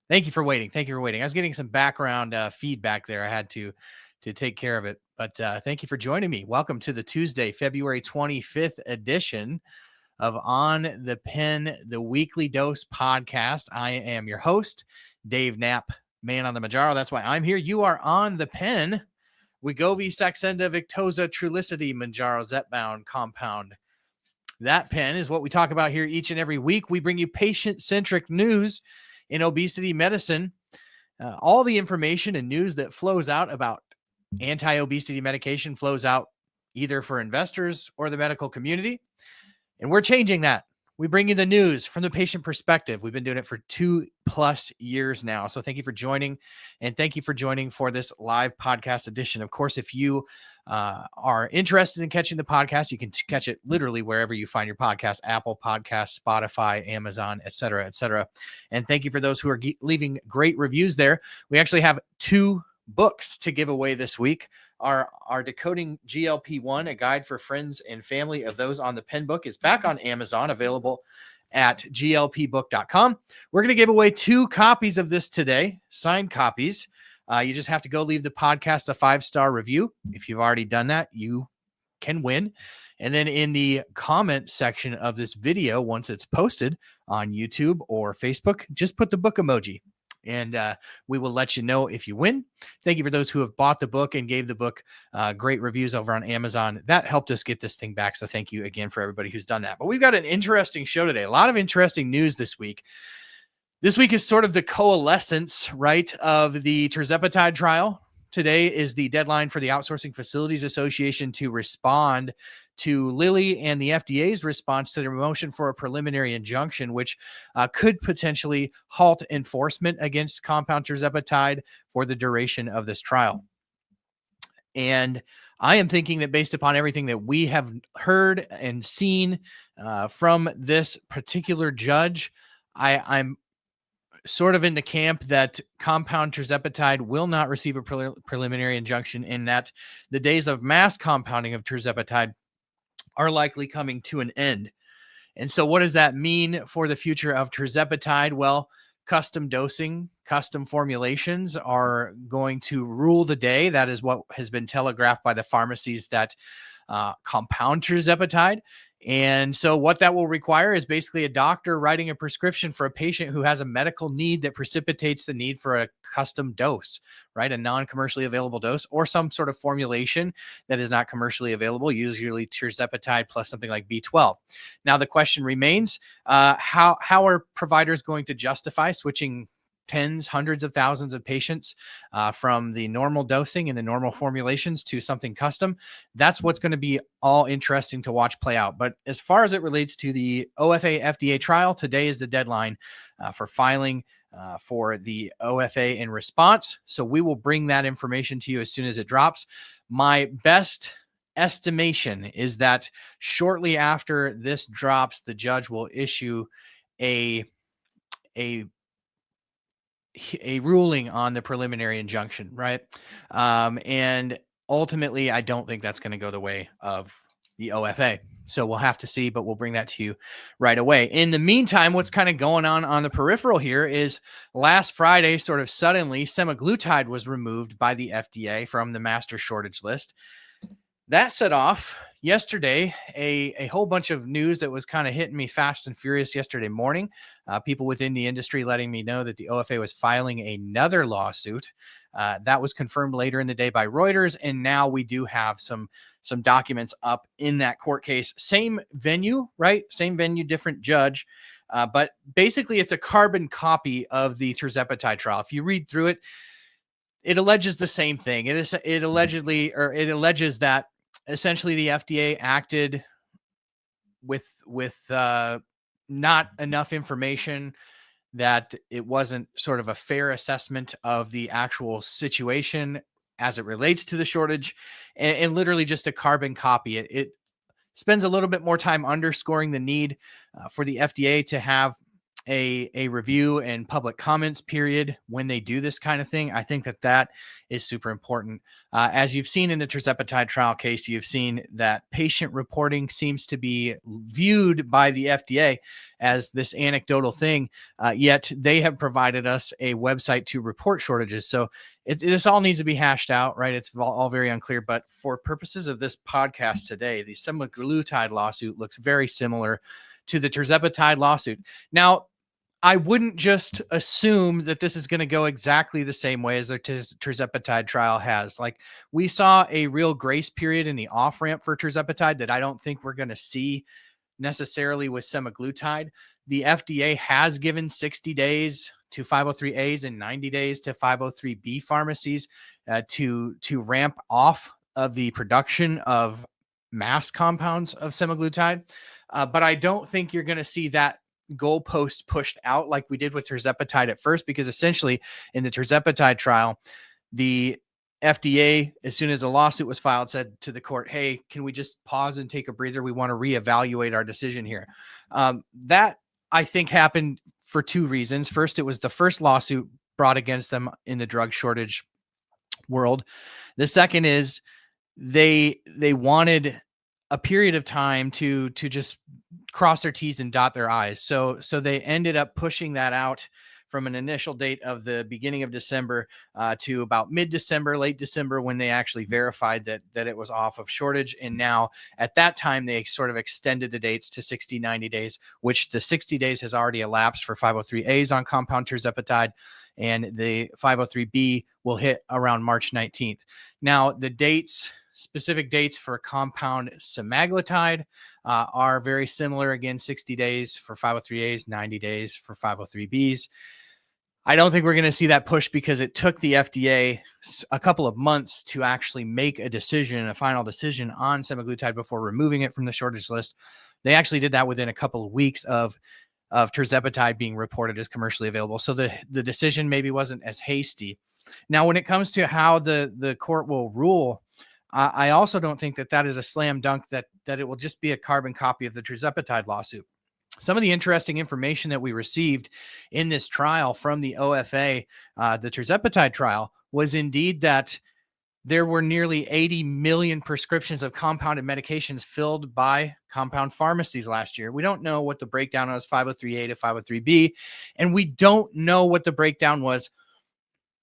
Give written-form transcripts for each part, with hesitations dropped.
Thank you for waiting. Thank you for waiting. I was getting some background feedback there. I had to take care of it. But thank you for joining me. Welcome to the Tuesday, February 25th edition of On the Pen, the Weekly Dose podcast. I am your host, Dave Knapp, man on the Manjaro. That's why I'm here. You are on the pen. Wegovy, Saxenda, Victoza, Trulicity, Manjaro, Zepbound compound. That pen is what we talk about here each and every week. We bring you patient-centric news in obesity medicine. All the information and news that flows out about anti-obesity medication flows out either for investors or the medical community. And we're changing that. We bring you the news from the patient perspective. We've been doing it for 2+ years now. So thank you for joining, and thank you for joining for this live podcast edition. Of course, if you are interested in catching the podcast, you can catch it literally wherever you find your podcast: Apple Podcasts, Spotify, Amazon, et cetera, et cetera. And thank you for those who are leaving great reviews there. We actually have 2 books to give away this week. Our Decoding GLP-1, a guide for friends and family of those on the pen book, is back on Amazon, available at glpbook.com. We're going to give away 2 copies of this today, signed copies. You just have to go leave the podcast a 5-star review. If you've already done that, you can win. And then in the comment section of this video, once it's posted on YouTube or Facebook, just put the book emoji, and we will let you know if you win. Thank you for those who have bought the book and gave the book great reviews over on Amazon. That helped us get this thing back. So thank you again for everybody who's done that. But we've got an interesting show today. A lot of interesting news this week. This week is sort of the coalescence, right, of the Tirzepatide trial. Today is the deadline for the Outsourcing Facilities Association to respond to Lilly and the FDA's response to their motion for a preliminary injunction, which could potentially halt enforcement against compound Tirzepatide for the duration of this trial. And I am thinking that based upon everything that we have heard and seen from this particular judge, I'm sort of in the camp that compound Tirzepatide will not receive a preliminary injunction, in that the days of mass compounding of Tirzepatide are likely coming to an end. And so what does that mean for the future of Tirzepatide? Well, custom dosing, custom formulations are going to rule the day. That is what has been telegraphed by the pharmacies that compound Tirzepatide. And so what that will require is basically a doctor writing a prescription for a patient who has a medical need that precipitates the need for a custom dose, right? A non-commercially available dose, or some sort of formulation that is not commercially available, usually Tirzepatide plus something like B12. Now, the question remains, how are providers going to justify switching tens, hundreds of thousands of patients from the normal dosing and the normal formulations to something custom? That's what's going to be all interesting to watch play out. But as far as it relates to the OFA FDA trial, today is the deadline for filing for the OFA in response. So we will bring that information to you as soon as it drops. My best estimation is that shortly after this drops, the judge will issue a ruling on the preliminary injunction, right? And ultimately, I don't think that's going to go the way of the OFA. So we'll have to see, but we'll bring that to you right away. In the meantime, what's kind of going on the peripheral here is last Friday, sort of suddenly, Semaglutide was removed by the FDA from the master shortage list. That set off yesterday a whole bunch of news that was kind of hitting me fast and furious yesterday morning. People within the industry letting me know that the OFA was filing another lawsuit. That was confirmed later in the day by Reuters, and now we do have some documents up in that court case. Same venue, right? Same venue, different judge. But basically, it's a carbon copy of the Tirzepatide trial. If you read through it, it alleges the same thing. It alleges that essentially the FDA acted with not enough information, that it wasn't sort of a fair assessment of the actual situation as it relates to the shortage, and literally just a carbon copy. It spends a little bit more time underscoring the need for the FDA to have a review and public comments period when they do this kind of thing. I think that that is super important. As you've seen in the Tirzepatide trial case, you've seen that patient reporting seems to be viewed by the FDA as this anecdotal thing, yet they have provided us a website to report shortages. So this all needs to be hashed out, right? It's all very unclear, but for purposes of this podcast today, the Semaglutide lawsuit looks very similar to the Tirzepatide lawsuit. Now, I wouldn't just assume that this is going to go exactly the same way as the Tirzepatide trial has. Like, we saw a real grace period in the off ramp for Tirzepatide that I don't think we're going to see necessarily with semaglutide. The FDA has given 60 days to 503As and 90 days to 503B pharmacies to ramp off of the production of mass compounds of semaglutide. But I don't think you're going to see that goalpost pushed out like we did with Tirzepatide at first, because essentially in the Tirzepatide trial, the FDA, as soon as a lawsuit was filed, said to the court, hey, can we just pause and take a breather? We want to reevaluate our decision here. That, I think, happened for two reasons. First, it was the first lawsuit brought against them in the drug shortage world. The second is they wanted a period of time to just cross their T's and dot their I's. So they ended up pushing that out from an initial date of the beginning of December to about mid-December, late December, when they actually verified that it was off of shortage. And now at that time, they sort of extended the dates to 60, 90 days, which the 60 days has already elapsed for 503As on compound Tirzepatide, and the 503B will hit around March 19th. Now, the dates, specific dates for compound semaglutide are very similar. Again, 60 days for 503As, 90 days for 503Bs. I don't think we're going to see that push because it took the FDA a couple of months to actually make a decision, a final decision on semaglutide before removing it from the shortage list. They actually did that within a couple of weeks of Tirzepatide being reported as commercially available. So the decision maybe wasn't as hasty. Now, when it comes to how the court will rule, I also don't think that is a slam dunk that it will just be a carbon copy of the Tirzepatide lawsuit. Some of the interesting information that we received in this trial from the OFA, the Tirzepatide trial, was indeed that there were nearly 80 million prescriptions of compounded medications filled by compound pharmacies last year. We don't know what the breakdown was 503A to 503B, and we don't know what the breakdown was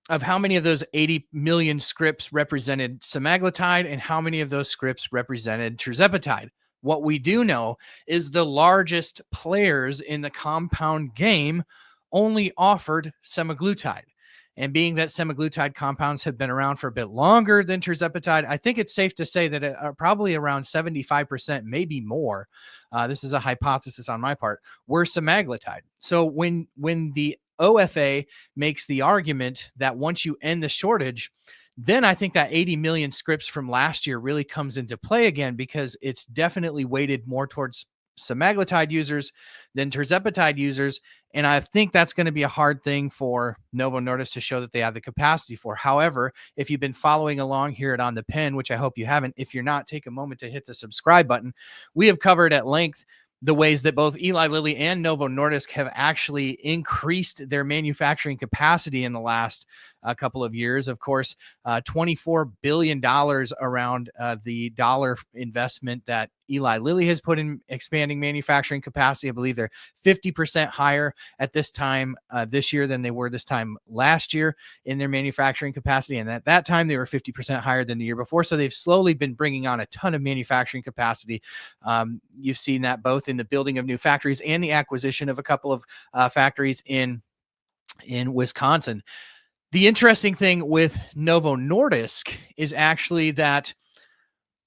of how many of those 80 million scripts represented semaglutide and how many of those scripts represented Tirzepatide. What we do know is the largest players in the compound game only offered semaglutide. And being that semaglutide compounds have been around for a bit longer than Tirzepatide, I think it's safe to say that probably around 75%, maybe more, this is a hypothesis on my part, were semaglutide. So when the OFA makes the argument that once you end the shortage, then I think that 80 million scripts from last year really comes into play again, because it's definitely weighted more towards semaglutide users than Tirzepatide users. And I think that's going to be a hard thing for Novo Nordisk to show that they have the capacity for. However, if you've been following along here at On the Pen, which I hope you haven't, if you're not, take a moment to hit the subscribe button. We have covered at length the ways that both Eli Lilly and Novo Nordisk have actually increased their manufacturing capacity in the last couple of years. Of course, $24 billion around the dollar investment that Eli Lilly has put in expanding manufacturing capacity. I believe they're 50% higher at this time this year than they were this time last year in their manufacturing capacity. And at that time, they were 50% higher than the year before. So they've slowly been bringing on a ton of manufacturing capacity. You've seen that both in the building of new factories and the acquisition of a couple of factories in Wisconsin. The interesting thing with Novo Nordisk is actually that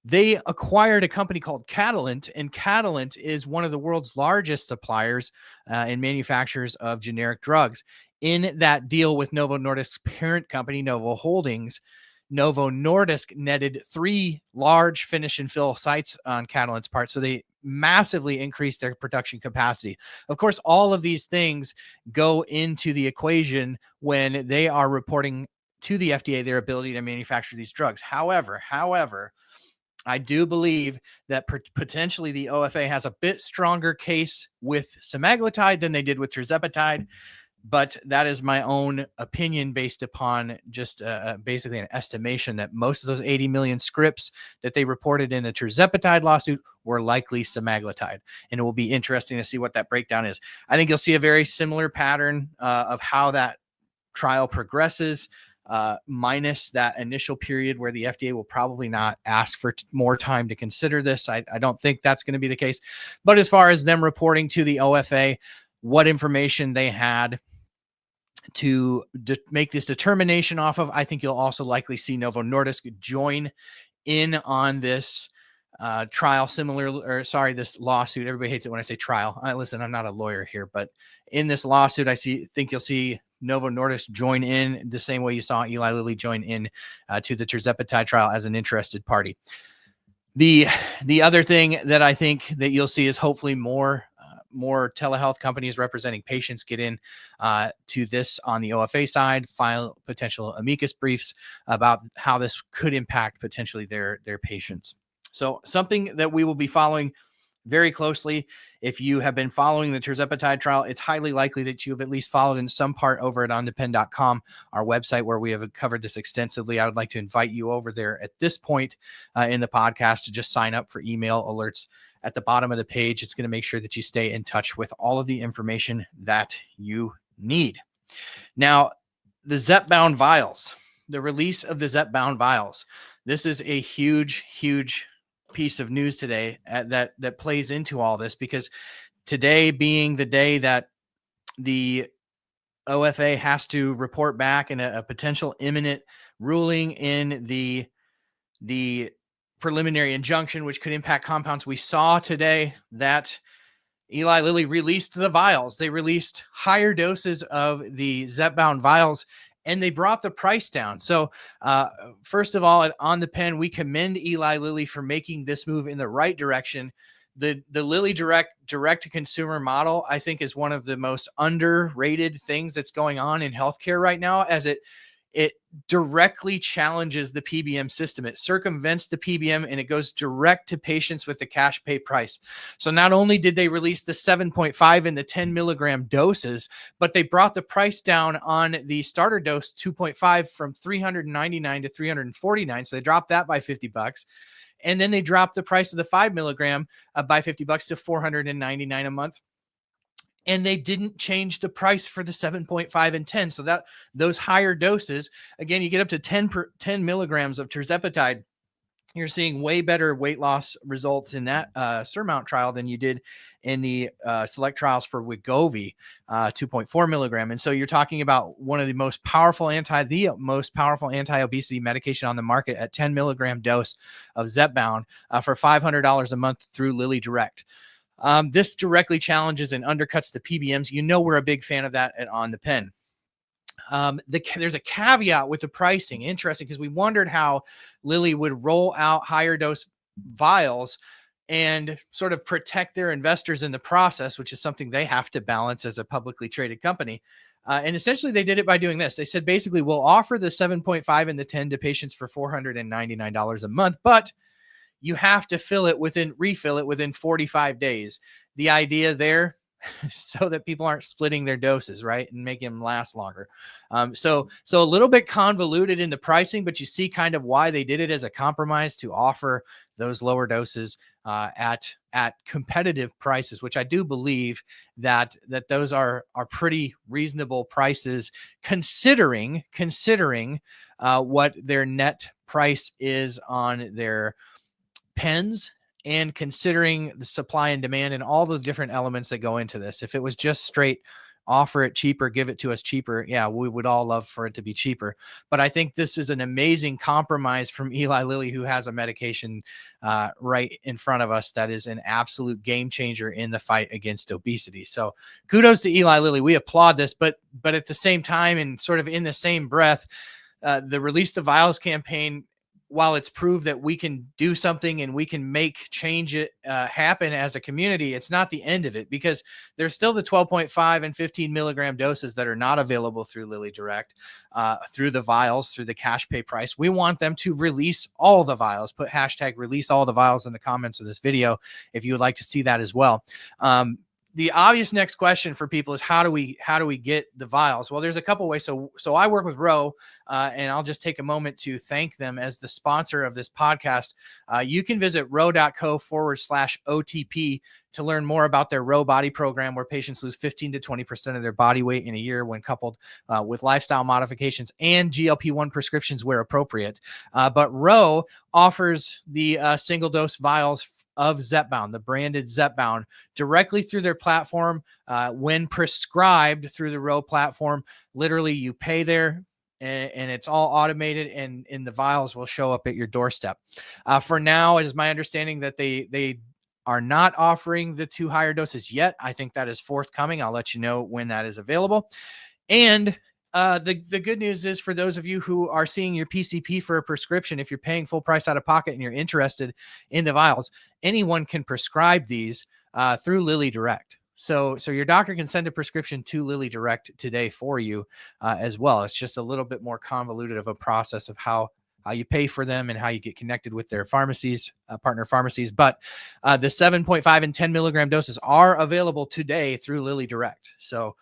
they acquired a company called Catalent, and Catalent is one of the world's largest suppliers and manufacturers of generic drugs. In that deal with Novo Nordisk's parent company, Novo Holdings, Novo Nordisk netted 3 large finish and fill sites on Catalent's part. So they massively increased their production capacity. Of course, all of these things go into the equation when they are reporting to the FDA their ability to manufacture these drugs. However, I do believe that potentially the OFA has a bit stronger case with semaglutide than they did with tirzepatide, but that is my own opinion based upon just basically an estimation that most of those 80 million scripts that they reported in the tirzepatide lawsuit were likely semaglutide. And it will be interesting to see what that breakdown is. I think you'll see a very similar pattern of how that trial progresses, minus that initial period where the FDA will probably not ask for more time to consider this. I don't think that's going to be the case. But as far as them reporting to the OFA what information they had to make this determination off of, I think you'll also likely see Novo Nordisk join in on this trial, this lawsuit. Everybody hates it when I say trial. Listen, I'm not a lawyer here, but in this lawsuit, think you'll see Novo Nordisk join in the same way you saw Eli Lilly join in to the tirzepatide trial as an interested party. The other thing that I think that you'll see is hopefully more telehealth companies representing patients get in to this on the OFA side, file potential amicus briefs about how this could impact potentially their patients. So something that we will be following very closely. If you have been following the tirzepatide trial, it's highly likely that you have at least followed in some part over at ondepend.com, our website where we have covered this extensively. I would like to invite you over there at this point in the podcast to just sign up for email alerts at the bottom of the page. It's going to make sure that you stay in touch with all of the information that you need. Now, the Zepbound vials, the release of the Zepbound vials. This is a huge piece of news today that plays into all this, because today being the day that the OFA has to report back in a potential imminent ruling in the preliminary injunction, which could impact compounds. We saw today that Eli Lilly released the vials. They released higher doses of the Zepbound vials, and they brought the price down. So first of all, on the pen, we commend Eli Lilly for making this move in the right direction. The Lilly direct-to-consumer model, I think, is one of the most underrated things that's going on in healthcare right now, as it directly challenges the PBM system. It circumvents the PBM and it goes direct to patients with the cash pay price. So not only did they release the 7.5 and the 10 milligram doses, but they brought the price down on the starter dose 2.5 from $399 to $349. So they dropped that by $50. And then they dropped the price of the 5 milligram by $50 to $499 a month. And they didn't change the price for the 7.5 and 10. So that those higher doses, again, you get up to 10 milligrams of tirzepatide. You're seeing way better weight loss results in that Surmount trial than you did in the select trials for Wegovy, 2.4 milligram. And so you're talking about one of the most powerful anti-obesity medication on the market at 10 milligram dose of Zepbound for $500 a month through Lilly Direct. This directly challenges and undercuts the PBMs. You know, we're a big fan of that On the Pen. There's a caveat with the pricing. Interesting, because we wondered how Lilly would roll out higher dose vials and sort of protect their investors in the process, which is something they have to balance as a publicly traded company. And essentially they did it by doing this. They said, basically, we'll offer the 7.5 and the 10 to patients for $499 a month, but you have to refill it within 45 days. The idea there, so that people aren't splitting their doses, right, and making them last longer. So a little bit convoluted in the pricing, but you see kind of why they did it as a compromise to offer those lower doses at competitive prices, which I do believe that those are pretty reasonable prices, considering what their net price is on their pens, and considering the supply and demand and all the different elements that go into this. If it was just straight offer it cheaper, give it to us cheaper, yeah, we would all love for it to be cheaper. But I think this is an amazing compromise from Eli Lilly, who has a medication right in front of us that is an absolute game changer in the fight against obesity. So kudos to Eli Lilly. We applaud this, but at the same time, and sort of in the same breath, the Release the Vials campaign while it's proved that we can do something and we can make change it happen as a community, it's not the end of it, because there's still the 12.5 and 15 milligram doses that are not available through Lilly Direct, through the vials, through the cash pay price. We want them to release all the vials. Put hashtag release all the vials in the comments of this video if you would like to see that as well. The obvious next question for people is how do we get the vials? Well, there's a couple ways. So I work with Roe, and I'll just take a moment to thank them as the sponsor of this podcast. You can visit roe.co/OTP to learn more about their Roe body program, where patients lose 15 to 20% of their body weight in a year when coupled with lifestyle modifications and GLP-1 prescriptions where appropriate. But Roe offers the single dose vials of Zepbound, the branded Zepbound, directly through their platform. When prescribed through the Roe platform, literally you pay there, and it's all automated, and the vials will show up at your doorstep. For now, it is my understanding that they are not offering the 2 higher doses yet. I think that is forthcoming. I'll let you know when that is available. And the good news is, for those of you who are seeing your PCP for a prescription, if you're paying full price out of pocket and you're interested in the vials, anyone can prescribe these through Lilly Direct. So your doctor can send a prescription to Lilly Direct today for you as well. It's just a little bit more convoluted of a process of how you pay for them and how you get connected with their pharmacies, partner pharmacies. But the 7.5 and 10 milligram doses are available today through Lilly Direct. So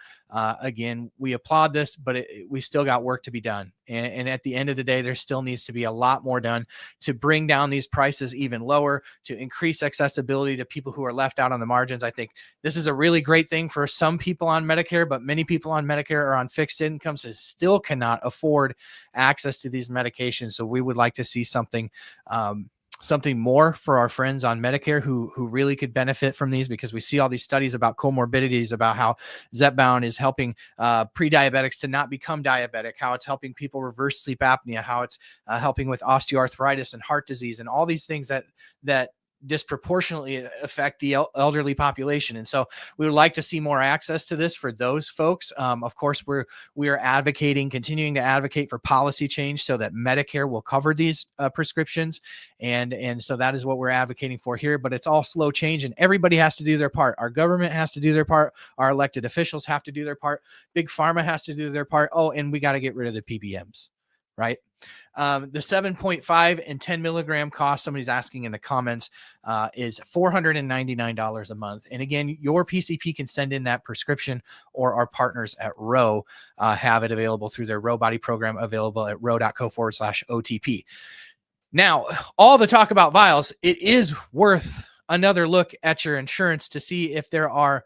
again, we applaud this, but we still got work to be done. And at the end of the day, there still needs to be a lot more done to bring down these prices even lower, to increase accessibility to people who are left out on the margins. I think this is a really great thing for some people on Medicare, but many people on Medicare are on fixed incomes and still cannot afford access to these medications. So we would like to see something more for our friends on Medicare who really could benefit from these, because we see all these studies about comorbidities, about how Zepbound is helping pre-diabetics to not become diabetic, how it's helping people reverse sleep apnea, how it's helping with osteoarthritis and heart disease, and all these things that disproportionately affect the elderly population. And so we would like to see more access to this for those folks. Of course, we are continuing to advocate for policy change so that Medicare will cover these prescriptions. And so that is what we're advocating for here, but it's all slow change, and everybody has to do their part. Our government has to do their part. Our elected officials have to do their part. Big Pharma has to do their part. Oh, and we got to get rid of the PBMs, right? The 7.5 and 10 milligram cost, somebody's asking in the comments, is $499 a month. And again, your PCP can send in that prescription, or our partners at Roe have it available through their Roe body program, available at roe.co/OTP. Now, all the talk about vials, it is worth another look at your insurance to see if there are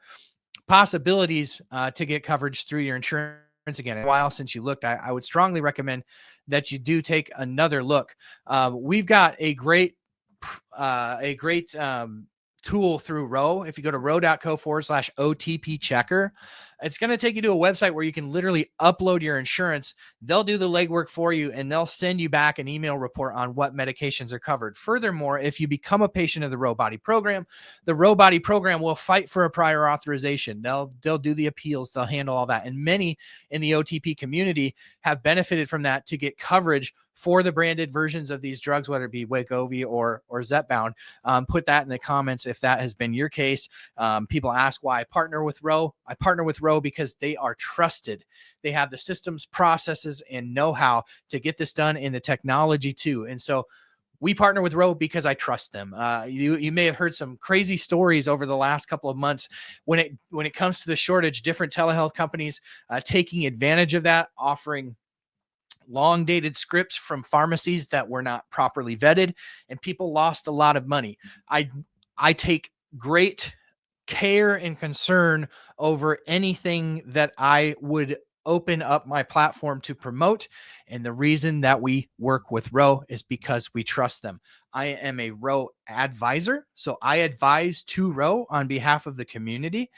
possibilities to get coverage through your insurance. Again, a while since you looked, I would strongly recommend that you do take another look. We've got a great tool through Roe. If you go to roe.co/OTP checker, it's going to take you to a website where you can literally upload your insurance. They'll do the legwork for you, and they'll send you back an email report on what medications are covered. Furthermore, if you become a patient of the Roe body program, the Roe body program will fight for a prior authorization. They'll do the appeals. They'll handle all that. And many in the OTP community have benefited from that to get coverage for the branded versions of these drugs, whether it be Wegovy or Zepbound. Put that in the comments if that has been your case. People ask why I partner with Roe. I partner with Roe because they are trusted. They have the systems, processes, and know-how to get this done, in the technology too. And so we partner with Roe because I trust them. You may have heard some crazy stories over the last couple of months when it comes to the shortage, different telehealth companies taking advantage of that, offering long dated scripts from pharmacies that were not properly vetted, and people lost a lot of money. I take great care and concern over anything that I would open up my platform to promote. And the reason that we work with Roe is because we trust them. I am a Roe advisor, so I advise to Roe on behalf of the community.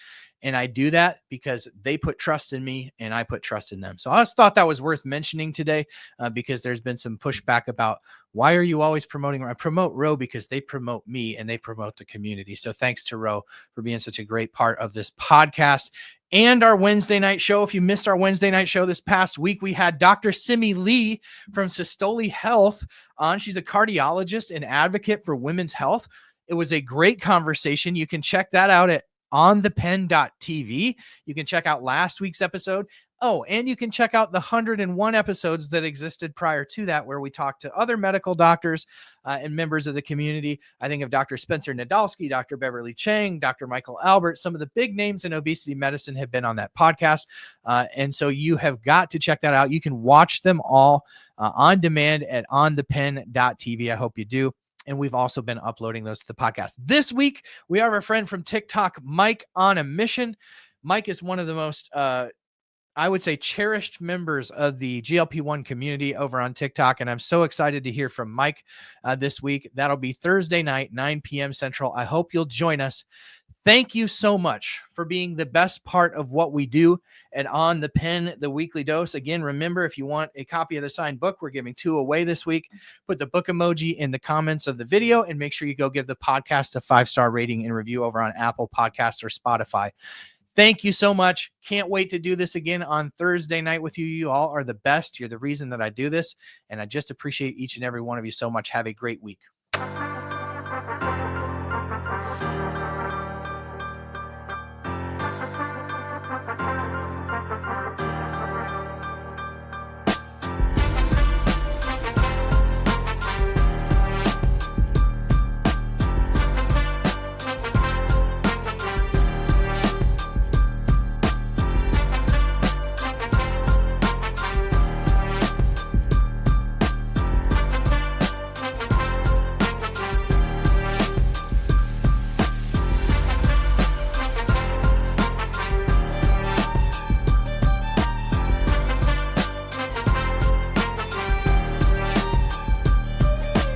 And I do that because they put trust in me and I put trust in them. So I just thought that was worth mentioning today because there's been some pushback about why are you always promoting? I promote Roe because they promote me and they promote the community. So thanks to Roe for being such a great part of this podcast and our Wednesday night show. If you missed our Wednesday night show this past week, we had Dr. Simi Lee from Systole Health on. She's a cardiologist and advocate for women's health. It was a great conversation. You can check that out at onthepen.tv. You can check out last week's episode. Oh, and you can check out the 101 episodes that existed prior to that, where we talked to other medical doctors and members of the community. I think of Dr. Spencer Nadolsky, Dr. Beverly Chang, Dr. Michael Albert. Some of the big names in obesity medicine have been on that podcast. And so you have got to check that out. You can watch them all on demand at onthepen.tv. I hope you do. And we've also been uploading those to the podcast. This week, we have our friend from TikTok, Mike, on a mission. Mike is one of the most, I would say, cherished members of the GLP-1 community over on TikTok. And I'm so excited to hear from Mike this week. That'll be Thursday night, 9 p.m. Central. I hope you'll join us. Thank you so much for being the best part of what we do at On the Pen, the weekly dose. Again, remember, if you want a copy of the signed book, we're giving 2 away this week. Put the book emoji in the comments of the video and make sure you go give the podcast a 5-star rating and review over on Apple Podcasts or Spotify. Thank you so much. Can't wait to do this again on Thursday night with you. You all are the best. You're the reason that I do this. And I just appreciate each and every one of you so much. Have a great week.